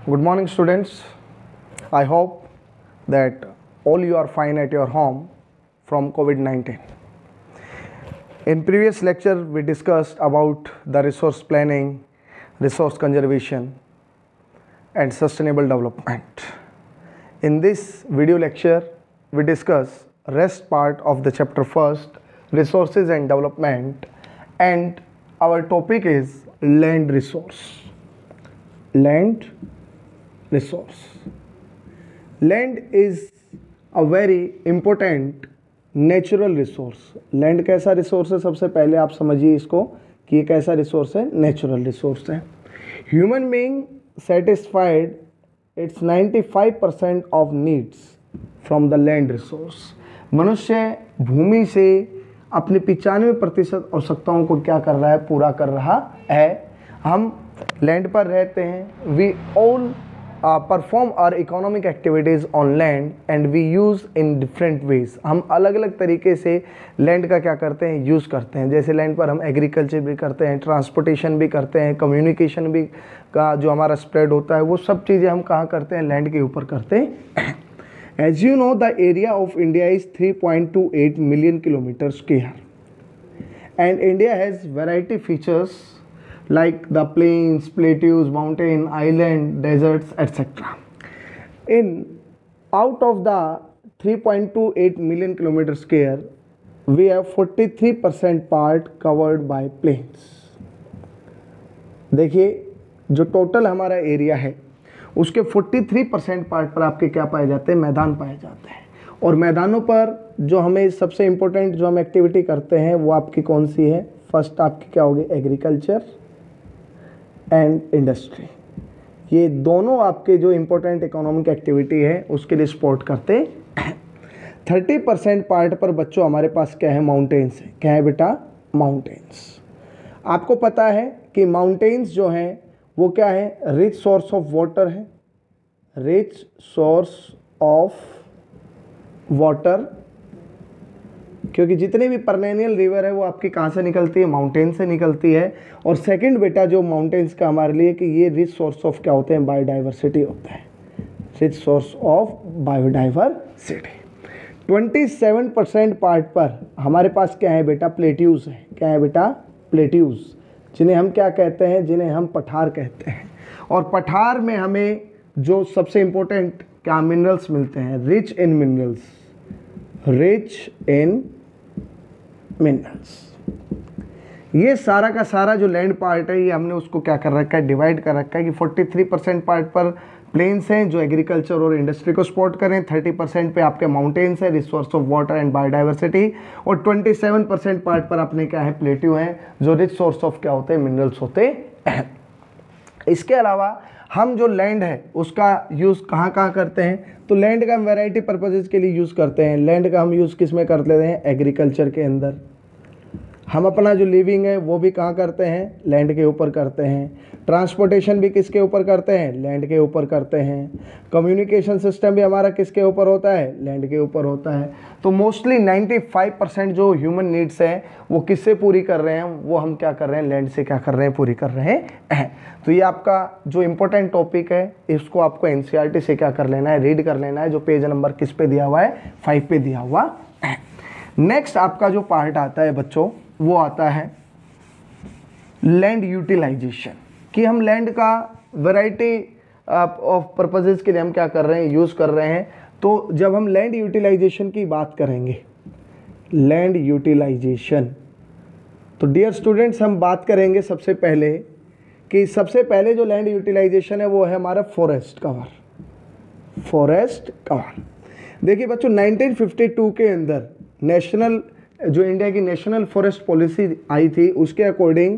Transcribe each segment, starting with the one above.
Good morning, students. I hope that all you are fine at your home from COVID-19. In previous lecture, we discussed about the resource planning, resource conservation, and sustainable development. In this video lecture, we discuss rest part of the chapter first, resources and development, and our topic is land resource. Land resource. Land is a very important natural resource. Land कैसा resource है, सबसे पहले आप समझिए इसको कि ये कैसा रिसोर्स है, नेचुरल रिसोर्स है. Human being satisfied it's 95% of needs from the land resource. मनुष्य भूमि से अपने 95% आवश्यकताओं को क्या कर रहा है, पूरा कर रहा है. हम लैंड पर रहते हैं. We all perform our economic activities on land and we use in different ways. हम अलग अलग तरीके से लैंड का क्या करते हैं, यूज़ करते हैं. जैसे लैंड पर हम एग्रीकल्चर भी करते हैं, ट्रांसपोर्टेशन भी करते हैं, कम्युनिकेशन भी का जो हमारा स्प्रेड होता है वो सब चीज़ें हम कहाँ करते हैं, लैंड के ऊपर करते हैं. As you know the area of India is 3.28 million kilometre square and India has variety features like the plains, plateaus, mountain, island, deserts, etc. Out of the 3.28 million kilometer square, we have 43% part covered by plains. देखिए जो total हमारा area है उसके 43% part पर आपके क्या पाए जाते हैं, मैदान पाए जाते हैं. और मैदानों पर जो हमें सबसे इम्पोर्टेंट जो हम एक्टिविटी करते हैं वो आपकी कौन सी है, फर्स्ट आपकी क्या होगी, एग्रीकल्चर एंड इंडस्ट्री. ये दोनों आपके जो इम्पोर्टेंट इकोनॉमिक एक्टिविटी है उसके लिए सपोर्ट करते हैं. 30% पार्ट पर बच्चों हमारे पास क्या है, माउंटेन्स है. क्या है बेटा, माउंटेन्स. आपको पता है कि माउंटेन्स जो हैं वो क्या है, रिच सोर्स ऑफ वाटर है. रिच सोर्स ऑफ वाटर, क्योंकि जितने भी परनेनियल रिवर है वो आपकी कहाँ से निकलती है, माउंटेन से निकलती है. और सेकंड बेटा जो माउंटेन्स का हमारे लिए कि ये रिच सोर्स ऑफ क्या होते हैं, बायोडाइवर्सिटी होता है. Rich source of biodiversity. 27% part पर हमारे पास क्या है बेटा, प्लेट्यूज है. क्या है बेटा, प्लेट्यूज, जिन्हें हम क्या कहते हैं, जिन्हें हम पठार कहते हैं. और पठार में हमें जो सबसे इम्पोर्टेंट क्या मिनरल्स मिलते हैं, rich in minerals. Rich in minerals. ये सारा का सारा जो लैंड पार्ट है ये हमने उसको क्या कर रखा है, डिवाइड कर रखा है कि 43% पार्ट पर प्लेन्स हैं जो एग्रीकल्चर और इंडस्ट्री को सपोर्ट करें, 30% पे आपके माउंटेन्स है, resource of water and biodiversity, और 27% पार्ट पर अपने क्या है, प्लेट्यू हैं जो रिच सोर्स ऑफ क्या होते हैं, मिनरल्स होते हैं. इसके अलावा हम जो लैंड है उसका यूज़ कहाँ कहाँ करते हैं, तो लैंड का हम वैरायटी पर्पजेज़ के लिए यूज़ करते हैं. लैंड का हम यूज़ किस में कर लेते हैं, एग्रीकल्चर के अंदर. हम अपना जो लिविंग है वो भी कहाँ करते हैं, लैंड के ऊपर करते हैं. ट्रांसपोर्टेशन भी किसके ऊपर करते हैं, लैंड के ऊपर करते हैं. कम्युनिकेशन सिस्टम भी हमारा किसके ऊपर होता है, लैंड के ऊपर होता है. तो मोस्टली 95% जो ह्यूमन नीड्स हैं वो किससे पूरी कर रहे हैं, वो हम क्या कर रहे हैं, लैंड से क्या कर रहे हैं, पूरी कर रहे हैं. तो ये आपका जो इम्पोर्टेंट टॉपिक है इसको आपको एनसीईआरटी से क्या कर लेना है, रीड कर लेना है, जो पेज नंबर किस पे दिया हुआ है, 5 पे दिया हुआ है. नेक्स्ट आपका जो पार्ट आता है बच्चों वो आता है लैंड यूटिलाइजेशन, कि हम लैंड का वैरायटी ऑफ पर्पजेज के लिए हम क्या कर रहे हैं, यूज़ कर रहे हैं. तो जब हम लैंड यूटिलाइजेशन की बात करेंगे, लैंड यूटिलाइजेशन, तो डियर स्टूडेंट्स हम बात करेंगे सबसे पहले कि सबसे पहले जो लैंड यूटिलाइजेशन है वो है हमारा फॉरेस्ट कवर. फॉरेस्ट कवर देखिए बच्चों 1952 के अंदर नेशनल जो इंडिया की नेशनल फॉरेस्ट पॉलिसी आई थी उसके according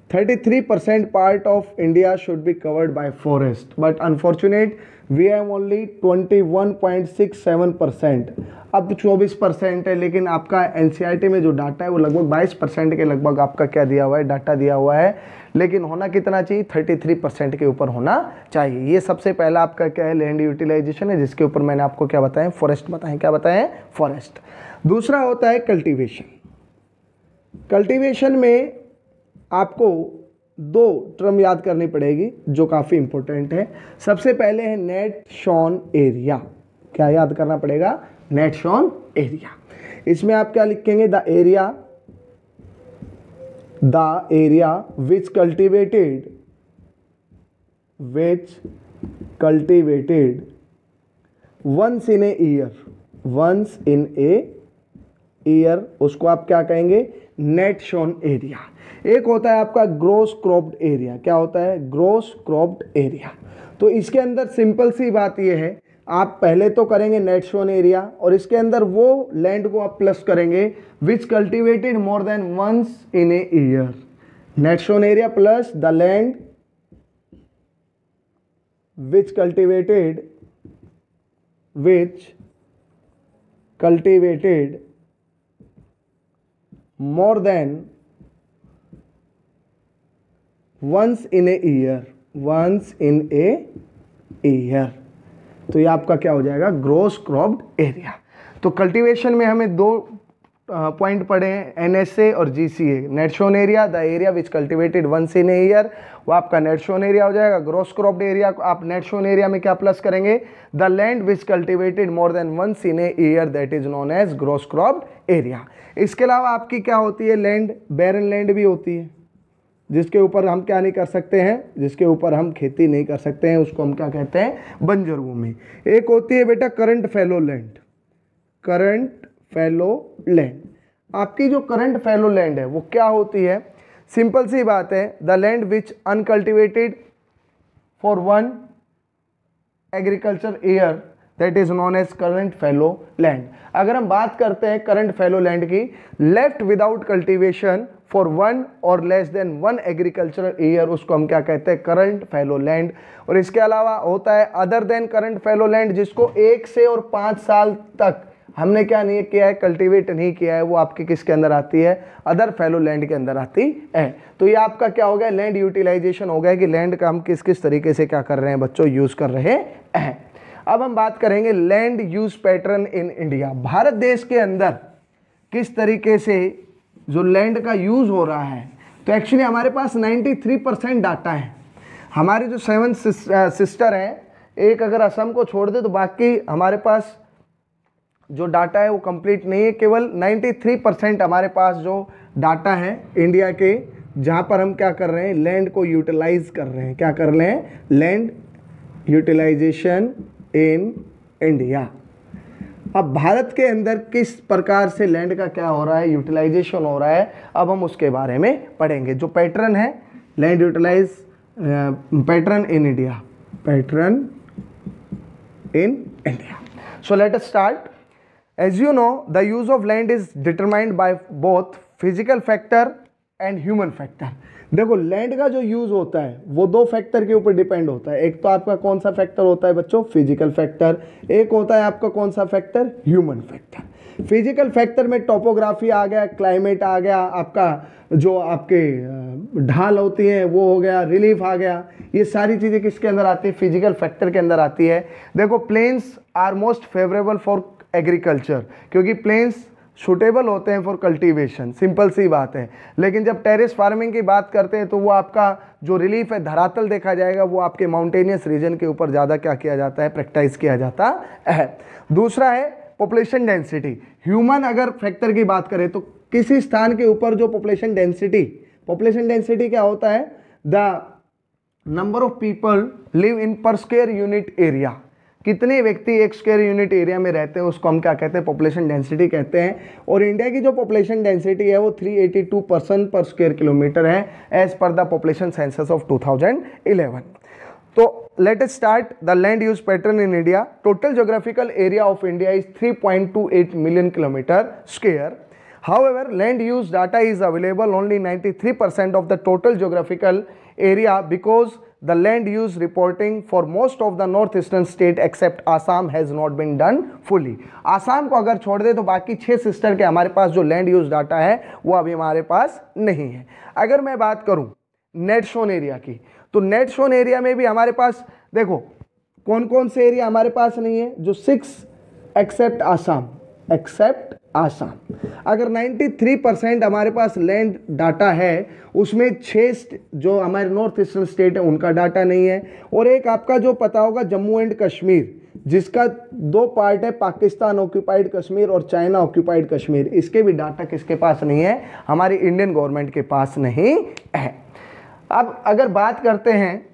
33% part of India should be covered by forest, but unfortunate we have only 21.67%. अब 24% है, लेकिन आपका एनसीईआरटी में जो डाटा है वो लगभग 22% के लगभग आपका क्या दिया हुआ है, डाटा दिया हुआ है. लेकिन होना कितना चाहिए, 33% के ऊपर होना चाहिए. ये सबसे पहला आपका क्या है, लैंड यूटिलाइजेशन है, जिसके ऊपर मैंने आपको क्या बताया, फॉरेस्ट बताएं. क्या बताएं, फॉरेस्ट. दूसरा होता है कल्टीवेशन. कल्टीवेशन में आपको दो टर्म याद करनी पड़ेगी जो काफ़ी इंपॉर्टेंट है। सबसे पहले है नेट शॉन एरिया। क्या याद करना पड़ेगा? Net sown area. इसमें आप क्या लिखेंगे? The area which cultivated once in a year, उसको आप क्या कहेंगे? Net sown area. एक होता है आपका ग्रोस क्रॉप्ड एरिया। क्या होता है? Gross cropped area. तो इसके अंदर सिंपल सी बात यह है, आप पहले तो करेंगे नेट शॉन एरिया और इसके अंदर वो लैंड को आप प्लस करेंगे which cultivated more than once in a year. Net sown area plus the land which cultivated more than once in a year। तो ये आपका क्या हो जाएगा? Gross cropped area. तो कल्टीवेशन में हमें दो पॉइंट पढ़े हैं, एनएसए और GCA. Net sown area, the area which cultivated once in a year, वो आपका नेट शोन एरिया हो जाएगा। ग्रोस क्रॉप्ड एरिया आप नेट शोन एरिया में क्या प्लस करेंगे? The land which cultivated more than once in a year, that is known as gross cropped area. इसके अलावा आपकी क्या होती है? लैंड, बैरन लैंड भी होती है, जिसके ऊपर हम क्या नहीं कर सकते हैं, जिसके ऊपर हम खेती नहीं कर सकते हैं, उसको हम क्या कहते हैं? बंजर भूमि। एक होती है बेटा current fallow land. Current fallow land, आपकी जो करंट फैलो लैंड है वो क्या होती है? सिंपल सी बात है, the land which uncultivated for one agriculture year, that is known as current fallow land. अगर हम बात करते हैं करंट फैलो लैंड की, left without cultivation for one or less than one agricultural year, उसको हम क्या कहते हैं? Current fallow land. और इसके अलावा होता है other than current fallow land, जिसको 1 से और 5 साल तक हमने क्या नहीं किया है? कल्टीवेट नहीं किया है, वो आपके किसके अंदर आती है? अदर फैलो लैंड के अंदर आती है। तो ये आपका क्या हो गया? लैंड यूटिलाइजेशन हो गया कि लैंड का हम किस किस तरीके से क्या कर रहे हैं बच्चों? यूज कर रहे हैं। अब हम बात करेंगे land use pattern in India. Bharat देश के अंदर किस तरीके से जो लैंड का यूज हो रहा है, तो एक्चुअली हमारे पास 93% डाटा है। हमारे जो 7 सिस्टर हैं, एक अगर असम को छोड़ दे तो बाकी हमारे पास जो डाटा है वो कंप्लीट नहीं है। केवल 93% हमारे पास जो डाटा है इंडिया के, जहाँ पर हम क्या कर रहे हैं? लैंड को यूटिलाइज कर रहे हैं। क्या कर रहे हैं? Land utilization in India. अब भारत के अंदर किस प्रकार से लैंड का क्या हो रहा है? यूटिलाइजेशन हो रहा है। अब हम उसके बारे में पढ़ेंगे। जो पैटर्न है land utilize pattern in India, pattern in India. So let us start. As you know, the use of land is determined by both physical factor and human factor। देखो लैंड का जो यूज होता है वो 2 factor के ऊपर depend होता है। एक तो आपका कौन सा फैक्टर होता है बच्चों? Physical factor. एक होता है आपका कौन सा factor? Human factor. Physical factor में टोपोग्राफी आ गया, क्लाइमेट आ गया, आपका जो आपके ढाल होती है वो हो गया, रिलीफ आ गया। ये सारी चीज़ें किसके अंदर आती है? फिजिकल फैक्टर के अंदर आती है। देखो plains are most favourable for agriculture, क्योंकि प्लेन्स सुटेबल होते हैं फॉर कल्टीवेशन, सिंपल सी बात है। लेकिन जब टेरेस फार्मिंग की बात करते हैं तो वो आपका जो रिलीफ है, धरातल देखा जाएगा, वो आपके माउंटेनियस रीजन के ऊपर ज़्यादा क्या किया जाता है? प्रैक्टिस किया जाता है। दूसरा है पॉपुलेशन डेंसिटी। ह्यूमन अगर फैक्टर की बात करें तो किसी स्थान के ऊपर जो पॉपुलेशन डेंसिटी क्या होता है? The number of people live in पर स्क्वायर यूनिट एरिया। कितने व्यक्ति एक स्क्वायर यूनिट एरिया में रहते हैं उसको हम क्या कहते हैं? पॉपुलेशन डेंसिटी कहते हैं। और इंडिया की जो पॉपुलेशन डेंसिटी है वो 382 पर्सन पर स्क्वायर किलोमीटर है, as per the population census of 2011। तो let us start the land use pattern in India. Total geographical area of India is 3.28 million kilometre square. However, land use data is available only 93% of the total geographical area because the land use reporting for most of the northeastern state except Assam has not been done fully। Assam को अगर छोड़ दे तो बाकी 6 sister के हमारे पास जो land use data है वो अभी हमारे पास नहीं है। अगर मैं बात करूं नेट शोन एरिया की, तो नेट शोन एरिया में भी हमारे पास देखो कौन कौन से एरिया हमारे पास नहीं है? जो 6 एक्सेप्ट आसाम, एक्सेप्ट आसाम। अगर 93% हमारे पास लैंड डाटा है, उसमें 6 जो हमारे नॉर्थ ईस्टर्न स्टेट है उनका डाटा नहीं है, और एक आपका जो पता होगा जम्मू एंड कश्मीर, जिसका 2 पार्ट है, पाकिस्तान ऑक्यूपाइड कश्मीर और चाइना ऑक्यूपाइड कश्मीर, इसके भी डाटा किसके पास नहीं है, हमारी इंडियन गवर्नमेंट के पास नहीं है। अब अगर बात करते हैं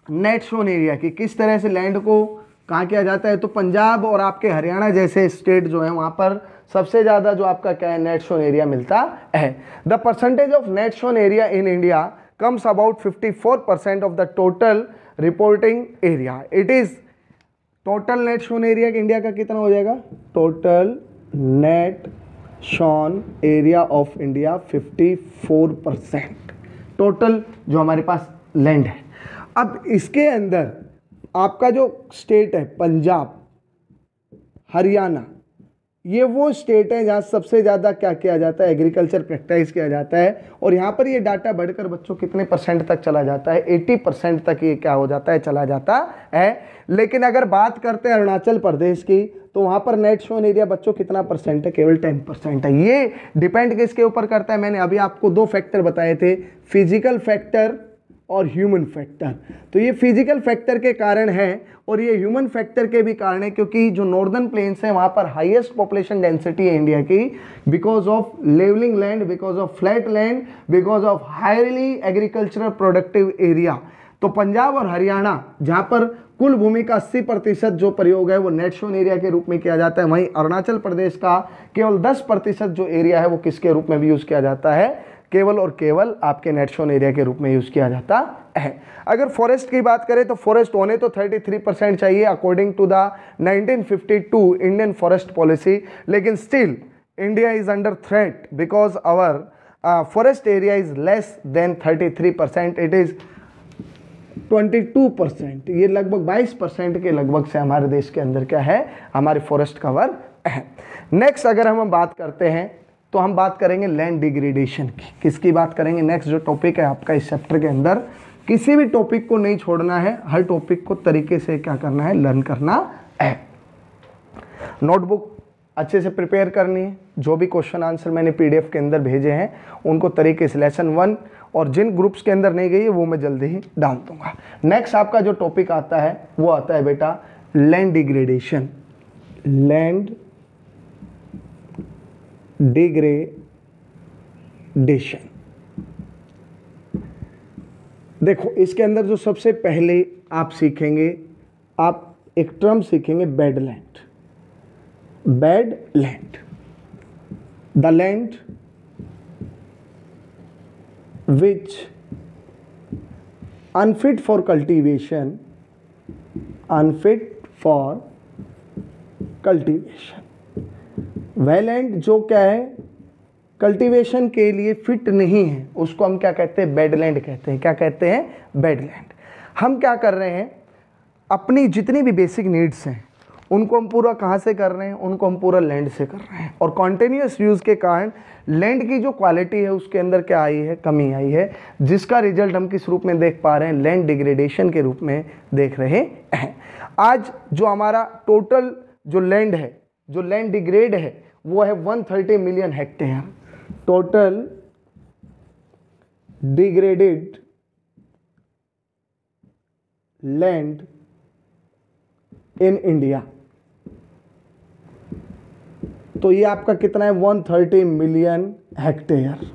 नेट शोन एरिया की, किस तरह से लैंड को कहाँ किया जाता है, तो पंजाब और आपके हरियाणा जैसे स्टेट जो है वहाँ पर सबसे ज़्यादा जो आपका क्या है नेट शोन एरिया मिलता है। The percentage of net sown area in India comes about 54% of the total reporting area. It is total net sown area India का कितना हो जाएगा, total net sown area of India 54%, total जो हमारे पास land है। अब इसके अंदर आपका जो स्टेट है पंजाब, हरियाणा, ये वो स्टेट है जहाँ सबसे ज़्यादा क्या किया जाता है, एग्रीकल्चर प्रैक्टिस किया जाता है, और यहाँ पर ये डाटा बढ़कर बच्चों कितने % तक चला जाता है, 80% तक ये क्या हो जाता है, चला जाता है। लेकिन अगर बात करते हैं अरुणाचल प्रदेश की, तो वहाँ पर नेट शोन एरिया बच्चों कितना % है, केवल 10% है। ये डिपेंड किसके ऊपर करता है, मैंने अभी आपको 2 फैक्टर बताए थे, फिजिकल फैक्टर और ह्यूमन फैक्टर। तो ये फिजिकल फैक्टर के कारण है और ये ह्यूमन फैक्टर के भी कारण है, क्योंकि जो नॉर्दर्न प्लेन्स है वहाँ पर हाईएस्ट पॉपुलेशन डेंसिटी है इंडिया की, because of levelling land, because of flat land, because of highly agricultural productive area. तो पंजाब और हरियाणा जहाँ पर कुल भूमि का 80% जो प्रयोग है वो नेट शोन एरिया के रूप में किया जाता है, वहीं अरुणाचल प्रदेश का केवल 10% जो एरिया है वो किसके रूप में भी यूज़ किया जाता है, केवल और केवल आपके नेट शोन एरिया के रूप में यूज़ किया जाता है। अगर फॉरेस्ट की बात करें तो फॉरेस्ट होने तो 33% चाहिए according to the 1952 Indian forest policy, लेकिन still India is under threat because our forest area is less than 33%, it is 22%, ये लगभग 22% के लगभग से हमारे देश के अंदर क्या है, हमारे फॉरेस्ट कवर है। नेक्स्ट अगर हम बात करते हैं तो हम बात करेंगे लैंड डिग्रेडेशन की। किसकी बात करेंगे, नेक्स्ट जो टॉपिक है आपका इस चैप्टर के अंदर, किसी भी टॉपिक को नहीं छोड़ना है, हर टॉपिक को तरीके से क्या करना है, लर्न करना है। नोटबुक अच्छे से प्रिपेयर करनी है, जो भी क्वेश्चन आंसर मैंने PDF के अंदर भेजे हैं उनको तरीके से लेसन 1 और जिन ग्रुप्स के अंदर नहीं गई है वो मैं जल्दी ही डाल दूंगा। नेक्स्ट आपका जो टॉपिक आता है वो आता है बेटा लैंड डिग्रेडेशन। लैंड डिग्रेडेशन, देखो इसके अंदर जो सबसे पहले आप सीखेंगे, आप एक टर्म सीखेंगे bad land. Bad land, the land which unfit for cultivation, unfit for cultivation, वह लैंड जो क्या है कल्टीवेशन के लिए फिट नहीं है, उसको हम क्या कहते हैं, बैड लैंड कहते हैं। क्या कहते हैं, बैड लैंड। हम क्या कर रहे हैं, अपनी जितनी भी बेसिक नीड्स हैं उनको हम पूरा कहाँ से कर रहे हैं, उनको हम पूरा लैंड से कर रहे हैं, और कॉन्टिन्यूस यूज़ के कारण लैंड की जो क्वालिटी है उसके अंदर क्या आई है, कमी आई है, जिसका रिजल्ट हम किस रूप में देख पा रहे हैं, लैंड डिग्रेडेशन के रूप में देख रहे हैं। आज जो हमारा टोटल जो लैंड है, जो लैंड डिग्रेड है वो है 130 million hectare. Total degraded land in India, तो ये आपका कितना है, 130 मिलियन हेक्टेयर।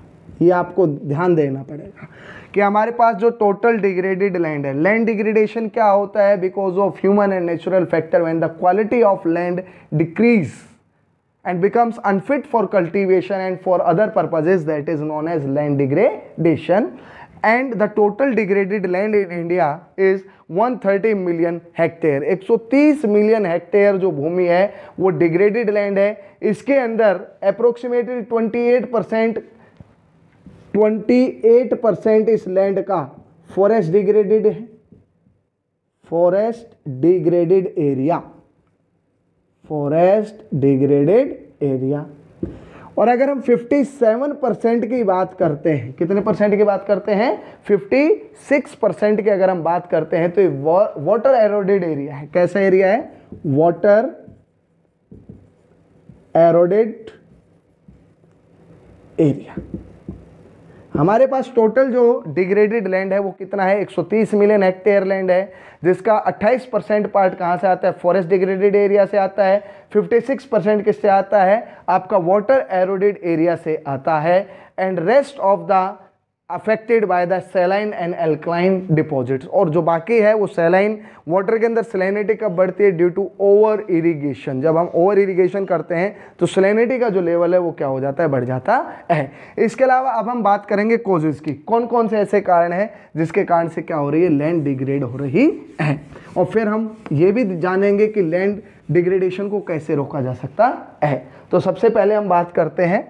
ये आपको ध्यान देना पड़ेगा कि हमारे पास जो टोटल डिग्रेडेड लैंड है, लैंड डिग्रेडेशन क्या होता है, because of human and natural factor, when the quality of land decrease and becomes unfit for cultivation and for other purposes, that is known as land degradation, and the total degraded land in India is 130 million hectare। 130 million hectare जो भूमि है वो degraded land है। इसके अंदर approximately 28% इस land का forest degraded है, forest degraded area, forest degraded area. और अगर हम 57% की बात करते हैं, कितने परसेंट की बात करते हैं, 56% की अगर हम बात करते हैं, तो ये वाटर एरोडेड एरिया है। कैसा एरिया है, वाटर एरोडेड एरिया। हमारे पास टोटल जो डिग्रेडेड लैंड है वो कितना है, 130 मिलियन हेक्टेयर लैंड है, जिसका 28% पार्ट कहाँ से आता है, फॉरेस्ट डिग्रेडेड एरिया से आता है। 56% किससे आता है, आपका वाटर एरोडेड एरिया से आता है। And rest of the affected by the saline and alkaline deposits, और जो बाकी है वो सैलाइन, वाटर के अंदर सैलिनिटी कब बढ़ती है, ड्यू टू ओवर इरिगेशन। जब हम ओवर इरिगेशन करते हैं तो सैलिनिटी का जो लेवल है वो क्या हो जाता है, बढ़ जाता है। इसके अलावा अब हम बात करेंगे कॉजेज की, कौन कौन से ऐसे कारण हैं जिसके कारण से क्या हो रही है, लैंड डिग्रेड हो रही है। और फिर हम ये भी जानेंगे कि लैंड डिग्रेडेशन को कैसे रोका जा सकता है। तो सबसे पहले हम बात करते हैं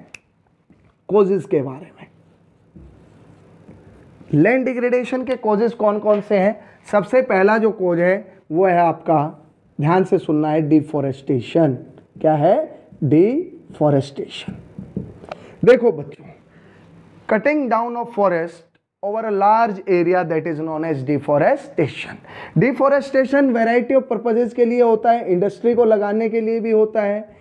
कॉजेज के बारे में। लैंड डिग्रेडेशन के कॉजेज कौन कौन से हैं। सबसे पहला जो कॉज है वो है आपका, ध्यान से सुनना है, डिफॉरेस्टेशन। क्या है, डिफॉरेस्टेशन। देखो बच्चों, cutting down of forest over a large area, that is known as deforestation. Deforestation variety of purposes के लिए होता है, इंडस्ट्री को लगाने के लिए भी होता है,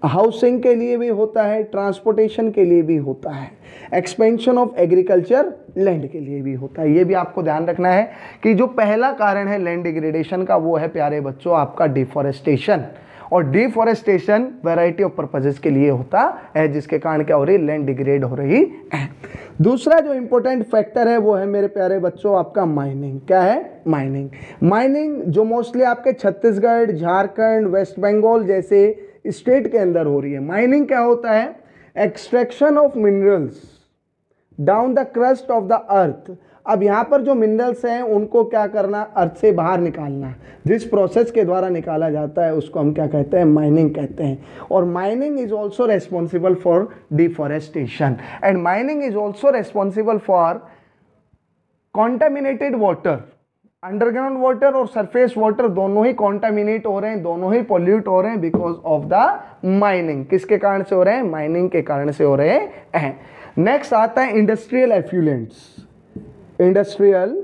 हाउसिंग के लिए भी होता है, ट्रांसपोर्टेशन के लिए भी होता है, एक्सपेंशन ऑफ एग्रीकल्चर लैंड के लिए भी होता है। ये भी आपको ध्यान रखना है कि जो पहला कारण है लैंड डिग्रेडेशन का वो है प्यारे बच्चों आपका डिफॉरेस्टेशन। और डिफॉरेस्टेशन वैरायटी ऑफ पर्पजेस के लिए होता है, जिसके कारण क्या हो रही है, लैंड डिग्रेड हो रही है। दूसरा जो इंपॉर्टेंट फैक्टर है वो है मेरे प्यारे बच्चों आपका माइनिंग। क्या है, माइनिंग। माइनिंग जो मोस्टली आपके छत्तीसगढ़, झारखंड, वेस्ट बंगाल जैसे स्टेट के अंदर हो रही है। माइनिंग क्या होता है, extraction of minerals down the crust of the earth. अब यहाँ पर जो मिनरल्स हैं उनको क्या करना, अर्थ से बाहर निकालना। जिस प्रोसेस के द्वारा निकाला जाता है उसको हम क्या कहते हैं, माइनिंग कहते हैं। और mining is also responsible for deforestation, and mining is also responsible for contaminated water. Underground water और सरफेस वाटर दोनों ही कॉन्टामिनेट हो रहे हैं, दोनों ही पॉल्यूट हो रहे हैं बिकॉज ऑफ द माइनिंग। किसके कारण से हो रहे हैं, माइनिंग के कारण से हो रहे हैं। नेक्स्ट आता है इंडस्ट्रियल एफ्लुएंट्स। इंडस्ट्रियल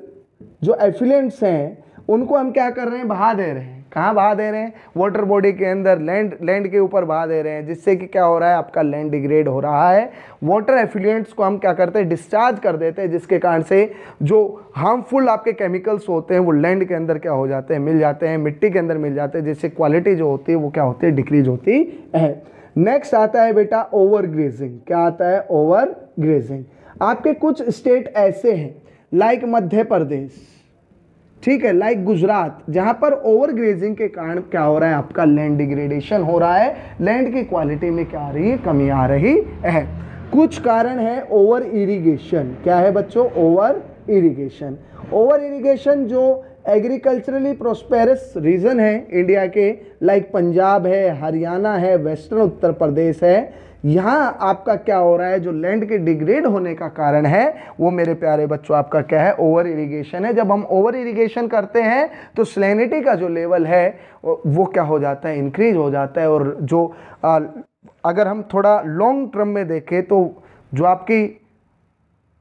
जो एफ्लुएंट्स हैं उनको हम क्या कर रहे हैं, बहा दे रहे हैं। कहाँ बहा दे रहे हैं, वाटर बॉडी के अंदर, लैंड के ऊपर बहा दे रहे हैं, जिससे कि क्या हो रहा है, आपका लैंड डिग्रेड हो रहा है। वाटर एफ्लुएंट्स को हम क्या करते हैं, डिस्चार्ज कर देते हैं, जिसके कारण से जो हार्मफुल आपके केमिकल्स होते हैं वो लैंड के अंदर क्या हो जाते हैं, मिल जाते हैं, मिट्टी के अंदर मिल जाते हैं, जिससे क्वालिटी जो होती है वो क्या होती है, डिक्रीज होती है। नेक्स्ट आता है बेटा ओवर ग्रेजिंग। क्या आता है, ओवर ग्रेजिंग। आपके कुछ स्टेट ऐसे हैं लाइक मध्य प्रदेश, ठीक है, लाइक गुजरात, जहां पर ओवर ग्रेजिंग के कारण क्या हो रहा है, आपका लैंड डिग्रेडेशन हो रहा है, लैंड की क्वालिटी में क्या आ रही है, कमी आ रही है। कुछ कारण है ओवर इरिगेशन। क्या है बच्चों, ओवर इरिगेशन। ओवर इरिगेशन जो एग्रीकल्चरली प्रोस्पेरस रीजन है इंडिया के, लाइक पंजाब है, हरियाणा है, वेस्टर्न उत्तर प्रदेश है, यहाँ आपका क्या हो रहा है, जो लैंड के डिग्रेड होने का कारण है वो मेरे प्यारे बच्चों आपका क्या है, ओवर इरिगेशन है। जब हम ओवर इरिगेशन करते हैं तो सैलिनिटी का जो लेवल है वो क्या हो जाता है, इंक्रीज हो जाता है। और जो अगर हम थोड़ा लॉन्ग टर्म में देखें तो जो आपकी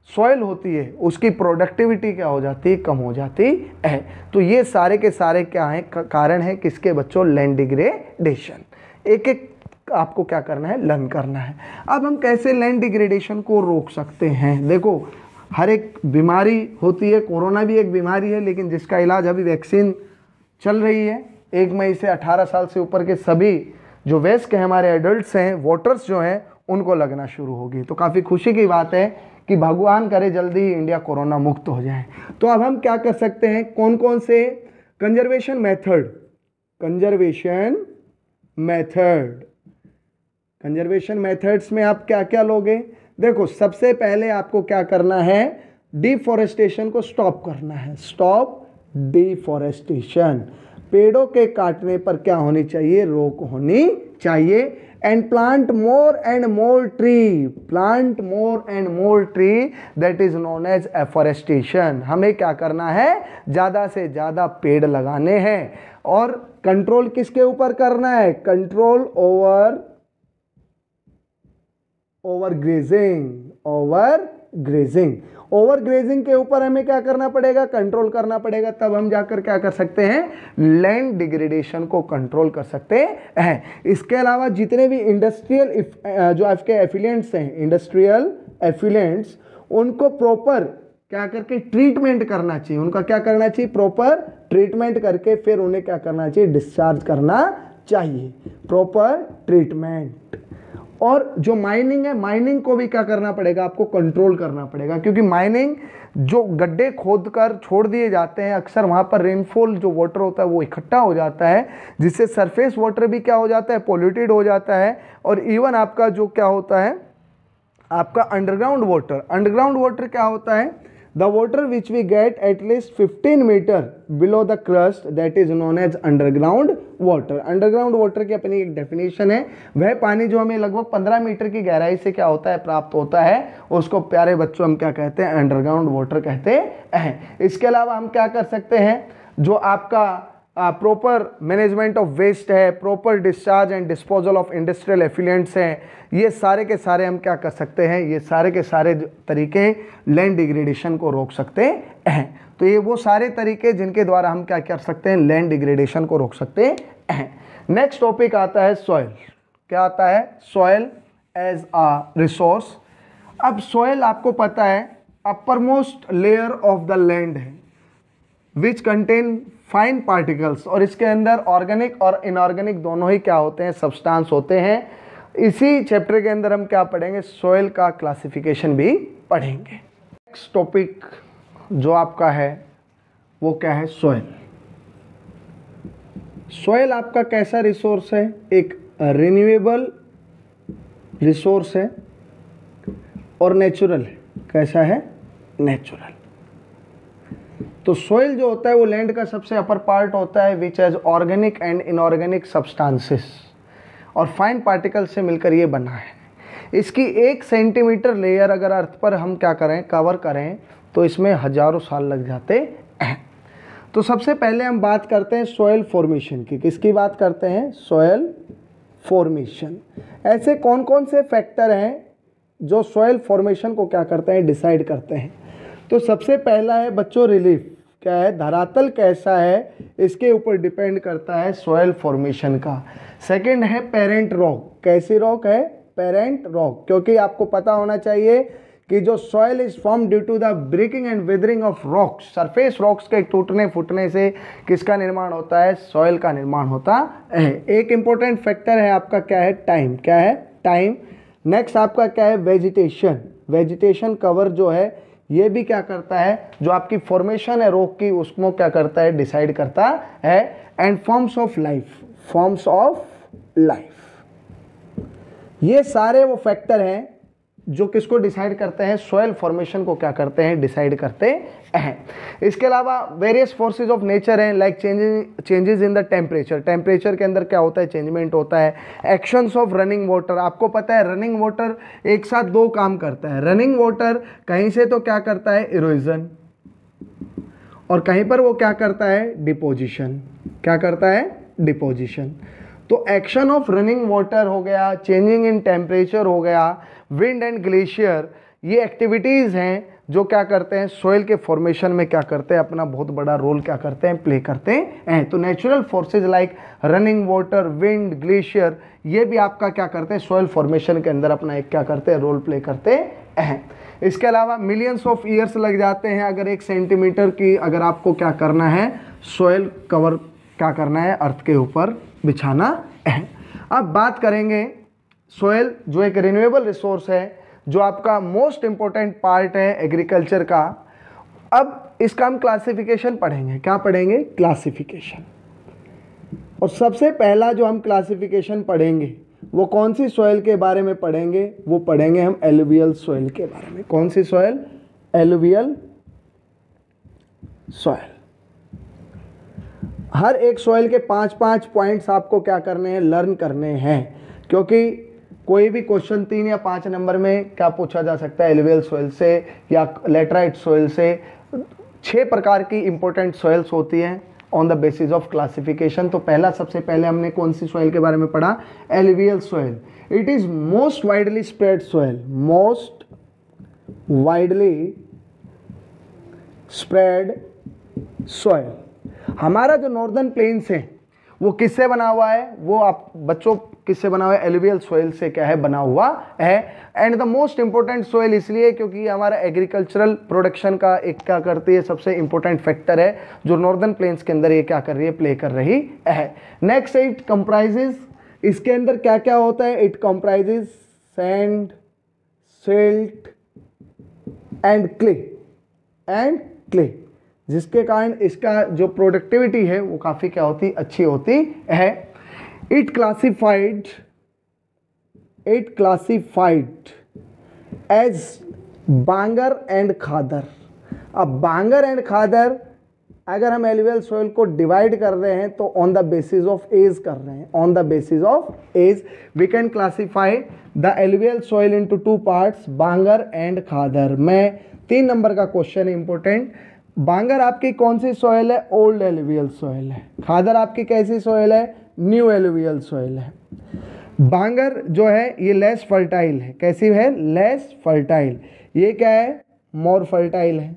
सॉइल होती है उसकी प्रोडक्टिविटी क्या हो जाती है, कम हो जाती है। तो ये सारे के सारे क्या हैं, कारण हैं किसके बच्चों, लैंड डिग्रेडेशन। एक एक आपको क्या करना है, लर्न करना है। अब हम कैसे लैंड डिग्रेडेशन को रोक सकते हैं। देखो, हर एक बीमारी होती है, कोरोना भी एक बीमारी है, लेकिन जिसका इलाज अभी वैक्सीन चल रही है। 1 मई से 18 साल से ऊपर के सभी जो वयस्क हैं, हमारे एडल्ट्स हैं, वोटर्स जो हैं, उनको लगना शुरू होगी। तो काफ़ी खुशी की बात है कि भगवान करे जल्दी ही इंडिया कोरोना मुक्त हो जाए। तो अब हम क्या कर सकते हैं, कौन कौन से कंजर्वेशन मेथड, कंजर्वेशन मेथड्स में आप क्या क्या लोगे। देखो, सबसे पहले आपको क्या करना है, डिफॉरेस्टेशन को स्टॉप करना है। स्टॉप डिफॉरेस्टेशन, पेड़ों के काटने पर क्या होनी चाहिए, रोक होनी चाहिए। And plant more and more tree, plant more and more tree, that is known as afforestation. हमें क्या करना है, ज़्यादा से ज़्यादा पेड़ लगाने हैं। और कंट्रोल किसके ऊपर करना है, control over grazing, over grazing. Over grazing के ऊपर हमें क्या करना पड़ेगा, कंट्रोल करना पड़ेगा, तब हम जाकर क्या कर सकते हैं, लैंड डिग्रेडेशन को कंट्रोल कर सकते हैं। इसके अलावा जितने भी इंडस्ट्रियल जो आपके एफिलिएंट्स हैं, इंडस्ट्रियल एफिलिएंट्स, उनको प्रॉपर क्या करके ट्रीटमेंट करना चाहिए, उनका क्या करना चाहिए, प्रॉपर ट्रीटमेंट करके फिर उन्हें क्या करना चाहिए, डिस्चार्ज करना चाहिए, प्रॉपर ट्रीटमेंट। और जो माइनिंग है, माइनिंग को भी क्या करना पड़ेगा, आपको कंट्रोल करना पड़ेगा, क्योंकि माइनिंग जो गड्ढे खोदकर छोड़ दिए जाते हैं, अक्सर वहाँ पर रेनफॉल जो वाटर होता है वो इकट्ठा हो जाता है, जिससे सरफेस वाटर भी क्या हो जाता है, पोल्यूटेड हो जाता है। और इवन आपका जो क्या होता है, आपका अंडरग्राउंड वाटर क्या होता है, the water which we get at least 15 meter below the crust, that is known as underground water। Underground water की अपनी एक डेफिनेशन है, वह पानी जो हमें लगभग 15 मीटर की गहराई से क्या होता है, प्राप्त होता है, उसको प्यारे बच्चों हम क्या कहते हैं, अंडरग्राउंड वाटर कहते हैं। इसके अलावा हम क्या कर सकते हैं, जो आपका प्रॉपर मैनेजमेंट ऑफ वेस्ट है, proper discharge and disposal of industrial effluents हैं, ये सारे के सारे हम क्या कर सकते हैं, ये सारे के सारे तरीके लैंड डिग्रेडेशन को रोक सकते हैं। तो ये वो सारे तरीके जिनके द्वारा हम क्या कर सकते हैं, लैंड डिग्रेडेशन को रोक सकते हैं। नेक्स्ट टॉपिक आता है सॉइल। क्या आता है, सॉइल एज अ रिसोर्स। अब सॉइल आपको पता है upper most layer of the land है, विच कंटेन फाइन पार्टिकल्स, और इसके अंदर ऑर्गेनिक और इनऑर्गेनिक दोनों ही क्या होते हैं, सब्सटेंस होते हैं। इसी चैप्टर के अंदर हम क्या पढ़ेंगे, सॉइल का क्लासिफिकेशन भी पढ़ेंगे। नेक्स्ट टॉपिक जो आपका है वो क्या है, सॉइल। सॉइल आपका कैसा रिसोर्स है, एक रिन्यूएबल रिसोर्स है और नेचुरल है। कैसा है, नेचुरल। तो सॉइल जो होता है वो लैंड का सबसे अपर पार्ट होता है, which has organic and inorganic substances और फाइन पार्टिकल से मिलकर ये बना है। इसकी 1 सेंटीमीटर लेयर अगर अर्थ पर हम क्या करें, कवर करें, तो इसमें हजारों साल लग जाते हैं। तो सबसे पहले हम बात करते हैं सॉइल फॉर्मेशन की। किसकी बात करते हैं, सॉइल फॉर्मेशन। ऐसे कौन कौन से फैक्टर हैं जो सॉइल फॉर्मेशन को क्या करते हैं, डिसाइड करते हैं। तो सबसे पहला है बच्चों रिलीफ। क्या है, धरातल कैसा है, इसके ऊपर डिपेंड करता है सॉइल फॉर्मेशन का। सेकंड है पेरेंट रॉक। कैसी रॉक है, पेरेंट रॉक, क्योंकि आपको पता होना चाहिए कि जो soil is form due to the breaking and weathering of rocks, surface rocks के टूटने फूटने से किसका निर्माण होता है, सॉइल का निर्माण होता है। एक इंपॉर्टेंट फैक्टर है आपका क्या है, टाइम। क्या है, टाइम। नेक्स्ट आपका क्या है, वेजिटेशन। वेजिटेशन कवर जो है ये भी क्या करता है, जो आपकी फॉर्मेशन है रॉक की उसको क्या करता है, डिसाइड करता है। And forms of life, forms of life, ये सारे वो फैक्टर हैं जो किसको डिसाइड करते हैं, सॉइल फॉर्मेशन को क्या करते हैं, डिसाइड करते हैं। इसके अलावा वेरियस फोर्सेस ऑफ नेचर हैं, like changes in the temperature. Temperature के अंदर क्या होता है, चेंजमेंट होता है। एक्शंस ऑफ रनिंग वाटर, आपको पता है रनिंग वाटर एक साथ 2 काम करता है। रनिंग वाटर कहीं से तो क्या करता है, इरोजन, और कहीं पर वो क्या करता है, डिपोजिशन। क्या करता है, डिपोजिशन। तो एक्शन ऑफ रनिंग वाटर हो गया, चेंजिंग इन टेम्परेचर हो गया, विंड एंड ग्लेशियर, ये एक्टिविटीज़ हैं जो क्या करते हैं, सॉइल के फॉर्मेशन में क्या करते हैं, अपना बहुत बड़ा रोल क्या करते हैं, प्ले करते हैं। तो natural forces like running water, wind, glacier, ये भी आपका क्या करते हैं, सॉइल फॉर्मेशन के अंदर अपना एक क्या करते हैं, रोल प्ले करते हैं। इसके अलावा मिलियंस ऑफ ईयर्स लग जाते हैं अगर 1 सेंटीमीटर की अगर आपको क्या करना है, सॉइल कवर क्या करना है, अर्थ के ऊपर बिछाना है। अब बात करेंगे सॉइल जो एक रिन्यूएबल रिसोर्स है, जो आपका मोस्ट इंपॉर्टेंट पार्ट है एग्रीकल्चर का। अब इसका हम क्लासिफिकेशन पढ़ेंगे। क्या पढ़ेंगे, क्लासिफिकेशन। और सबसे पहला जो हम क्लासिफिकेशन पढ़ेंगे वो कौन सी सॉइल के बारे में पढ़ेंगे, वो पढ़ेंगे हम एलुवियल सॉइल के बारे में। कौन सी सॉइल, एलुवियल सॉइल। हर एक सॉइल के 5-5 पॉइंट्स आपको क्या करने हैं, लर्न करने हैं, क्योंकि कोई भी क्वेश्चन 3 या 5 नंबर में क्या पूछा जा सकता है, एलुवियल सॉइल से या लेटराइट सॉइल से। 6 प्रकार की इंपॉर्टेंट सॉइल्स होती हैं on the basis of classification. तो पहला, सबसे पहले हमने कौन सी सॉइल के बारे में पढ़ा, alluvial soil. It is most widely spread soil, most widely spread soil. हमारा जो नॉर्दर्न प्लेन्स है वो किससे बना हुआ है, वो आप बच्चों किससे बना हुआ है, एलुवियल सॉइल से क्या है बना हुआ है। And the most important soil इसलिए क्योंकि ये हमारा एग्रीकल्चरल प्रोडक्शन का एक क्या करती है, सबसे इंपॉर्टेंट फैक्टर है जो नॉर्दर्न प्लेन्स के अंदर ये क्या कर रही है, प्ले कर रही है। नेक्स्ट इट कंप्राइजेस, इसके अंदर क्या क्या होता है, it comprises sand, silt and clay, जिसके कारण इसका जो प्रोडक्टिविटी है वो काफ़ी क्या होती, अच्छी होती है। It classified as bangar and khadar. अब बांगर एंड खादर अगर हम एलुवियल सॉइल को डिवाइड कर रहे हैं तो on the basis of age कर रहे हैं, on the basis of age we can classify the alluvial soil into two parts, bangar and khadar. मैं 3 नंबर का क्वेश्चन है इंपॉर्टेंट। बांगर आपकी कौन सी सॉइल है, ओल्ड एलुवियल सॉइल है। खादर आपकी कैसी सॉइल है, न्यू एलुवियल सॉइल है। बांगर जो है ये लेस फर्टाइल है, कैसी है, लेस फर्टाइल। ये क्या है, मोर फर्टाइल है।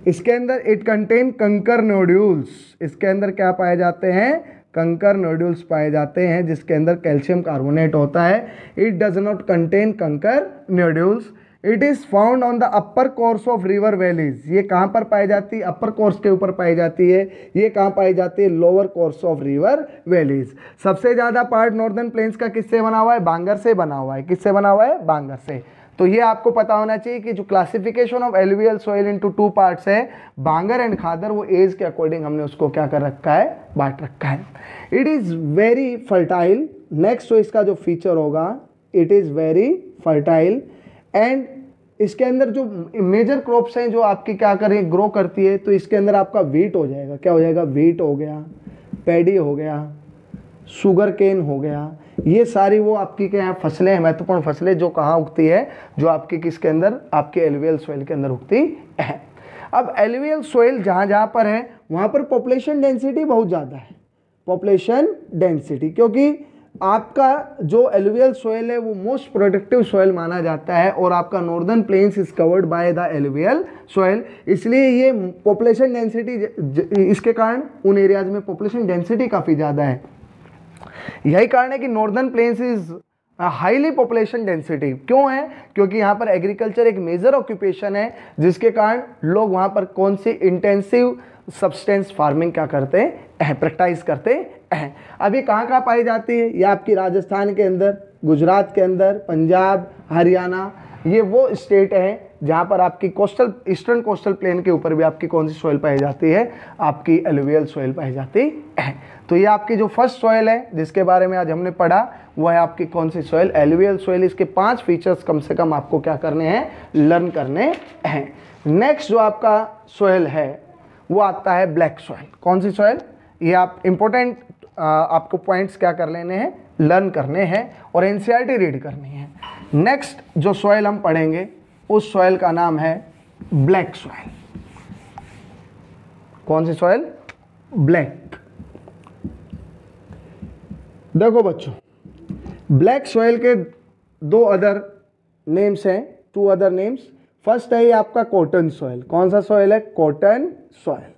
इसके अंदर इट कंटेन कंकर नोड्यूल्स, इसके अंदर क्या पाए जाते हैं, कंकर नोड्यूल्स पाए जाते हैं जिसके अंदर कैल्शियम कार्बोनेट होता है। इट डज नॉट कंटेन कंकर nodules. It is found on the upper course of river valleys. ये कहाँ पर पाई जाती है, अपर कोर्स के ऊपर पाई जाती है। ये कहाँ पाई जाती है, lower course of river valleys. सबसे ज़्यादा पार्ट नॉर्दर्न प्लेन्स का किससे बना हुआ है, बांगर से बना हुआ है। किससे बना हुआ है, बांगर से। तो ये आपको पता होना चाहिए कि जो classification of alluvial soil into 2 parts है, बांगर एंड खादर, वो एज के अकॉर्डिंग हमने उसको क्या कर रखा है, बांट रखा है। It is very fertile. Next तो इसका जो फीचर होगा, it is very fertile and इसके अंदर जो मेजर क्रॉप्स हैं जो आपकी क्या करें, ग्रो करती है, तो इसके अंदर आपका वीट हो जाएगा। क्या हो जाएगा, वीट हो गया, पैडी हो गया, शुगर केन हो गया। ये सारी वो आपकी क्या है, फसलें हैं, महत्वपूर्ण फसलें जो कहाँ उगती है, जो आपकी किसके अंदर, आपके एलुवियल सॉइल के अंदर उगती है। अब एलुवियल सॉइल जहाँ जहाँ पर है वहाँ पर पॉपुलेशन डेंसिटी बहुत ज़्यादा है, पॉपुलेशन डेंसिटी, क्योंकि आपका जो एलुवियल सॉइल है वो मोस्ट प्रोडक्टिव सॉइल माना जाता है और आपका northern plains is covered by the alluvial soil. इसलिए ये पॉपुलेशन डेंसिटी, इसके कारण उन एरियाज में पॉपुलेशन डेंसिटी काफ़ी ज़्यादा है। यही कारण है कि northern plains is highly population density. क्यों है, क्योंकि यहाँ पर एग्रीकल्चर एक मेजर ऑक्यूपेशन है, जिसके कारण लोग वहाँ पर कौन सी इंटेंसिव सब्सटेंस फार्मिंग क्या करते हैं, प्रैक्टिस करते हैं। अब ये कहाँ कहाँ पाई जाती है, ये आपकी राजस्थान के अंदर, गुजरात के अंदर, पंजाब, हरियाणा, ये वो स्टेट हैं जहाँ पर आपकी कोस्टल, ईस्टर्न कोस्टल प्लेन के ऊपर भी आपकी कौन सी सॉइल पाई जाती है, आपकी एलुवियल सॉइल पाई जाती है। तो ये आपकी जो फर्स्ट सॉइल है जिसके बारे में आज हमने पढ़ा, वो है आपकी कौन सी सॉइल, एलुवियल सॉइल। इसके 5 फीचर्स कम से कम आपको क्या करने हैं, लर्न करने हैं। नेक्स्ट जो आपका सॉइल है वो आता है ब्लैक सॉइल। कौन सी सॉइल, ये आप इंपॉर्टेंट आपको पॉइंट्स क्या कर लेने हैं, लर्न करने हैं और एनसीईआरटी रीड करनी है। नेक्स्ट जो सॉइल हम पढ़ेंगे उस सॉइल का नाम है ब्लैक सॉइल। कौन सी सॉइल, ब्लैक। देखो बच्चों, ब्लैक सॉइल के 2 अदर नेम्स हैं, 2 अदर नेम्स। फर्स्ट है ये आपका कॉटन सॉइल। कौन सा सॉइल है, कॉटन सॉइल।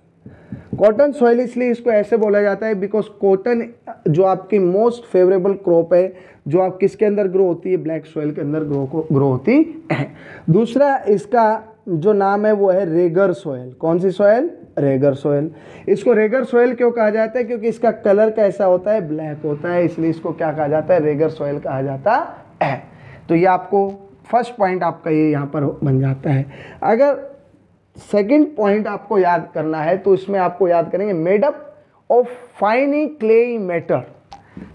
कॉटन सॉइल इसलिए इसको ऐसे बोला जाता है बिकॉज कॉटन जो आपकी मोस्ट फेवरेबल क्रॉप है, जो आप किसके अंदर ग्रो होती है, ब्लैक सॉइल के अंदर ग्रो होती है। दूसरा इसका जो नाम है वो है रेगर सॉइल। कौन सी सॉइल, रेगर सॉइल। इसको रेगर सॉइल क्यों कहा जाता है, क्योंकि इसका कलर कैसा होता है, ब्लैक होता है, इसलिए इसको क्या कहा जाता है, रेगर सॉइल कहा जाता है। तो ये आपको फर्स्ट पॉइंट आपका ये यहाँ पर बन जाता है। अगर सेकंड पॉइंट आपको याद करना है तो इसमें आपको याद करेंगे made up of fine clay matter.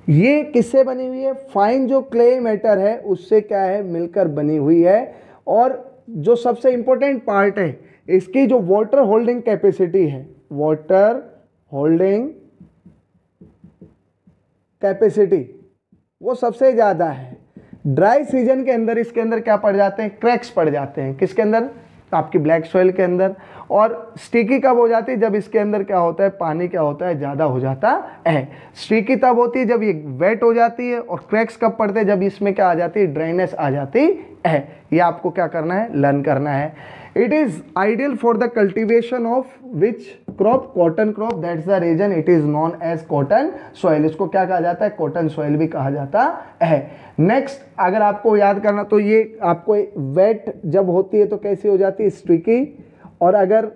ये किससे बनी हुई है, फाइन जो क्ले मैटर है उससे क्या है, मिलकर बनी हुई है। और जो सबसे इंपॉर्टेंट पार्ट है इसकी जो वाटर होल्डिंग कैपेसिटी है, वाटर होल्डिंग कैपेसिटी वो सबसे ज़्यादा है। ड्राई सीजन के अंदर इसके अंदर क्या पड़ जाते हैं, क्रैक्स पड़ जाते हैं। किसके अंदर, आपकी ब्लैक सॉइल के अंदर। और स्टिकी कब हो जाती है? जब इसके अंदर क्या होता है, पानी क्या होता है, ज़्यादा हो जाता है। स्टिकी तब होती है जब ये वेट हो जाती है। और क्रैक्स कब पड़ते हैं? जब इसमें क्या आ जाती है, ड्राइनेस आ जाती है। ये आपको क्या करना है, लर्न करना है। It is ideal for the cultivation of which crop? Cotton crop. That's the reason it is known as cotton soil. इसको क्या कहा जाता है, कॉटन सॉइल भी कहा जाता है। नेक्स्ट अगर आपको याद करना तो ये आपको वेट जब होती है तो कैसी हो जाती है, स्ट्रिकी। और अगर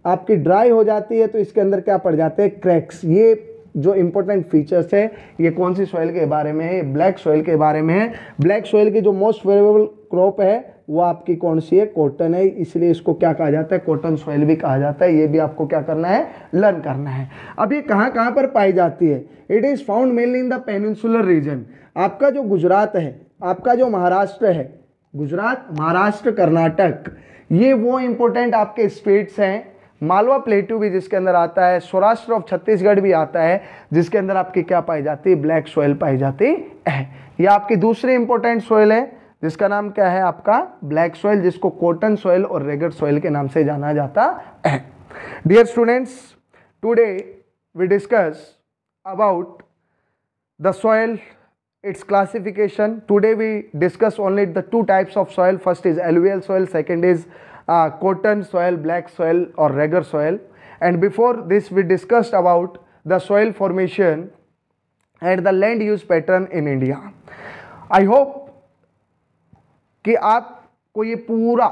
आपकी ड्राई हो जाती है तो इसके अंदर क्या पड़ जाते हैं, क्रैक्स। ये जो इंपॉर्टेंट फीचर्स है ये कौन सी सॉइल के बारे में है, ब्लैक सॉइल के बारे में है। ब्लैक सॉइल की जो मोस्ट फेवरेबल क्रॉप है वो आपकी कौन सी है, कॉटन है। इसलिए इसको क्या कहा जाता है, कॉटन सॉइल भी कहा जाता है। ये भी आपको क्या करना है, लर्न करना है। अब ये कहाँ कहाँ पर पाई जाती है? It is found mainly in the peninsular reason. आपका जो गुजरात है, आपका जो महाराष्ट्र है, गुजरात, महाराष्ट्र, कर्नाटक, ये वो इंपॉर्टेंट आपके स्टेट्स हैं। मालवा प्लेटू भी जिसके अंदर आता है, सौराष्ट्र ऑफ छत्तीसगढ़ भी आता है, जिसके अंदर आपकी क्या पाई जाती है, ब्लैक सॉइल पाई जाती है। यह आपकी दूसरी इंपॉर्टेंट सॉइल है जिसका नाम क्या है, आपका ब्लैक सॉइल, जिसको कॉटन सॉइल और रेगड सॉइल के नाम से जाना जाता है। Dear students, today we discuss about the soil, its classification. Today we discuss only the two types of soil. First is alluvial soil, second is cotton soil, black soil or regular soil. And before this we discussed about the soil formation and the land use pattern in India. I hope कि आपको ये पूरा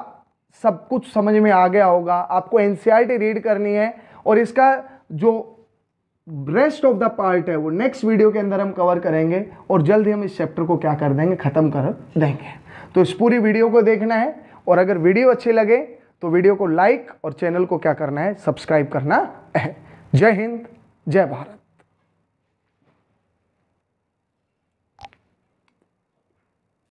सब कुछ समझ में आ गया होगा। आपको NCERT रीड करनी है और इसका जो रेस्ट ऑफ द पार्ट है वो नेक्स्ट वीडियो के अंदर हम कवर करेंगे और जल्द ही हम इस चैप्टर को क्या कर देंगे, खत्म कर देंगे। तो इस पूरी वीडियो को देखना है और अगर वीडियो अच्छी लगे तो वीडियो को लाइक और चैनल को क्या करना है, सब्सक्राइब करना है। जय हिंद, जय भारत।